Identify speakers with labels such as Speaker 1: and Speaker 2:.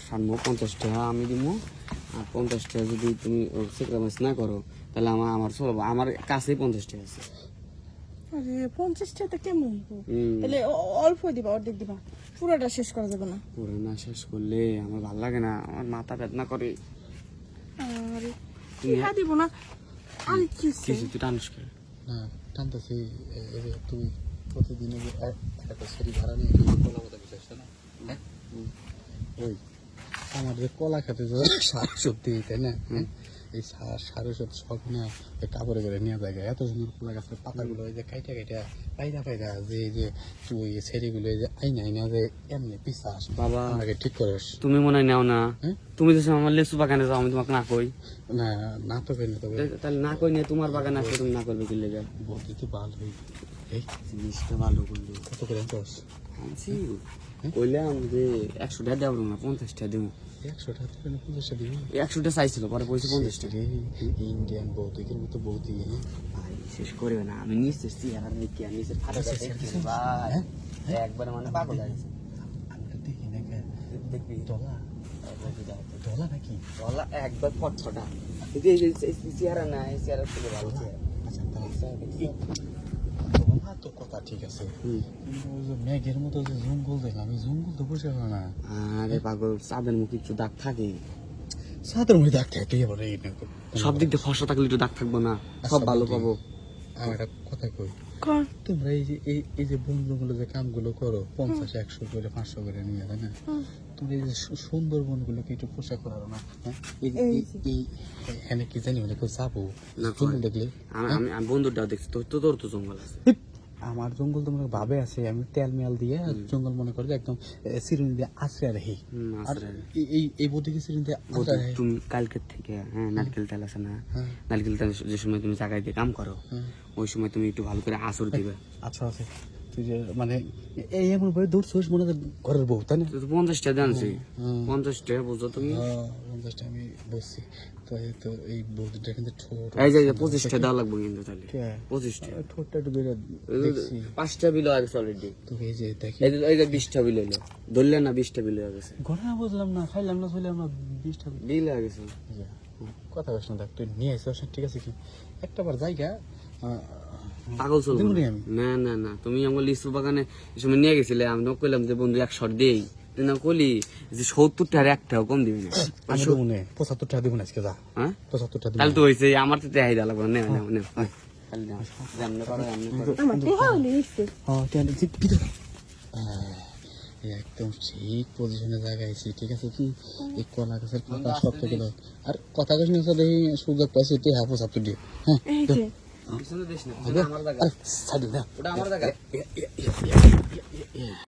Speaker 1: সামনে 50 টাকা আমি দিব, আর 50 টাকা যদি তুমি স্যাক্রিফাইস না করো তাহলে আমার চলবো। আমার কাছেই 50 টাকা আছে।
Speaker 2: আরে 50 টাকা কেমন? তাহলে অল্প দিবা, অর্ধেক দিবা, পুরোটা শেষ করা যাবে না।
Speaker 1: পুরো না শেষ করলে আমার ভালো লাগে না, আমার মাথা বেদনা করে।
Speaker 2: আরে টাকা দিব না, আরে
Speaker 1: কিছু তুই টানিস করে
Speaker 3: না টানতেছি। তুই প্রতিদিন একটা সেরি ভাড়া নিয়ে কলা কথা বিশ্বাস না? হ্যাঁ ওই আমার যে কলা খেতে যে শাক সবজি তাই না, এই সার ওষুধ সব না কাপড়ে করে নিয়ে যায়। এত সুন্দর কলা গাছের পাতাগুলো ওই যে কাইটা কাইটা পায়রা যে তুই সেরিগুলো যে আইনা যে এমনি পিসাস
Speaker 1: বাবা
Speaker 3: আমাকে ঠিক করিস।
Speaker 1: তুমি মনে হয় নেও না, তুমি তো আমার লেচু বাগানে যাও, আমি তোমাকে না কই।
Speaker 3: না না তো কেন তবে
Speaker 1: তাহলে না কই নিয়ে তোমার বাগানে আসলে তুমি না করবে কি লেগে?
Speaker 3: বলতে তো ভালো এই
Speaker 1: জিনিসটা ভালো করলো।
Speaker 3: কত করে আনছস?
Speaker 1: আনছি কইলাম যে 100 টাকা দেবো না, 50 টাকা দেবো।
Speaker 3: 100 টাকা থেকে 50 টাকা দিবি?
Speaker 1: 100 টাকা চাইছিল, পরে পয়সা 50 টাকা।
Speaker 3: ইন্ডিয়ান বৌদিকের মতো বৌদি
Speaker 1: ভাই শেষ করবে না, আমি নিচে চেহারা দেখি, আমি নিচে ফাটা ভাই একবার মানে পাগল হয়েছে।
Speaker 3: আমি তো দেখি না
Speaker 1: দেখবি
Speaker 3: ডলা ডলা নাকি
Speaker 1: বলা একবার ফটফটা চেহারা না, এই চেহারা থেকে ভালো চেহারা।
Speaker 3: আচ্ছা ডলা তো কথা ঠিক আছে, কিন্তু ওই যে মেঘের মতো যে জঙ্গল দেখলাম, এই জঙ্গল তো বসে না।
Speaker 1: আরে পাগল, চাঁদের মুখে একটু দাগ থাকে,
Speaker 3: সাদের মধ্যে দাগ থাকে এবার
Speaker 1: সব দিক দিয়ে ফসা থাকলে একটু দাগ থাকবো না, সব ভালো পাবো।
Speaker 3: আমার একটা কথা কই,
Speaker 2: কর
Speaker 3: তোমরা এই যে বনগুলো যে কামগুলো করো 50, 100 করে 500 করে নিয়ে, তাই না? তোমরা এই যে সুন্দর বনগুলোকে একটু পোশাক করারো না? এখানে কি জানি মানে কেউ যাবো
Speaker 1: না
Speaker 3: জঙ্গল দেখলে?
Speaker 1: আমি বন্ধুটাও দেখছি, তোর তো জঙ্গল আছে।
Speaker 3: আমার জঙ্গল তোমরা ভাবে আছে, আমি তেল মেল দিয়ে জঙ্গল মনে করো যে একদম সিরিঞ্জ দিয়ে আশ্রে রাখি। আর এই বদিকে সিরিঞ্জ দিয়ে আশ্রে রাখি।
Speaker 1: তুমি কালকের থেকে নারকেল তেল আছে না, নারকেল তেল যে সময় তুমি জায়গায় দিয়ে কাম করো ওই সময় তুমি একটু ভালো করে আসর দিবে।
Speaker 3: আচ্ছা আছে তুই যে মানে এই এমন ভাবে দৌড়ছিস মনে হয় ঘরের বউ, তাই না?
Speaker 1: 50 টাকা জানছি, 50 টাকা বুঝো তুমি।
Speaker 3: 50 টাকা আমি বসছি তো এই বৌদিটা কিন্তু ঠোঁট
Speaker 1: এই যে 25 টাকা দেওয়া লাগবে কিন্তু, তাহলে 25 টাকা
Speaker 3: ঠোঁটটা একটু বেড়ে দেখছি।
Speaker 1: 5টা বিল হয়ে গেছে অলরেডি।
Speaker 3: তো এই যে দেখি
Speaker 1: এই যে 20টা বিল হলো, ধরলে না 20টা বিল হয়ে গেছে।
Speaker 3: ঘরে বুঝলাম না, খাইলাম না ছইলাম না, 20 টাকা
Speaker 1: বিল হয়ে গেছে।
Speaker 3: কথা বলছ না, দেখ তুই নিয়ে আসিস ঠিক আছে, কি একটা বার জায়গা
Speaker 1: পাগল চলবো না। না না তুমি আমার লিচু বাগানে এই সময় নিয়ে গেছিলে, আমি তো কইলাম যে বন্ধু 100 দেই, তুই না কইলি যে 70 টাকার একটাও কম দিবি না।
Speaker 3: 75 টাকা দিব না আজকে, যা। হ্যাঁ 75 টাকা দিব।
Speaker 1: তাহলে তো হইছে, আমার তো দেখাই দেওয়া লাগবে। নে খালি না জানলে পারো, এমনি করো।
Speaker 2: আমার টাকা হলে নিশ্চয়।
Speaker 3: হ্যাঁ টেন্ডে জিপ ভিতর একদম ঠিক পজিশনে জায়গাইছি, ঠিক আছে? কি এই কলা গাছের পাতা সব থেকে আর কথা কইছ না, দেখি সুযোগ পাইছি তে হাফ সাপ দিয়ে। হ্যাঁ
Speaker 2: এই যে
Speaker 1: পিছনে দেশ না, আমার জায়গা।
Speaker 3: ছাড়ি না,
Speaker 1: ওটা আমার জায়গা।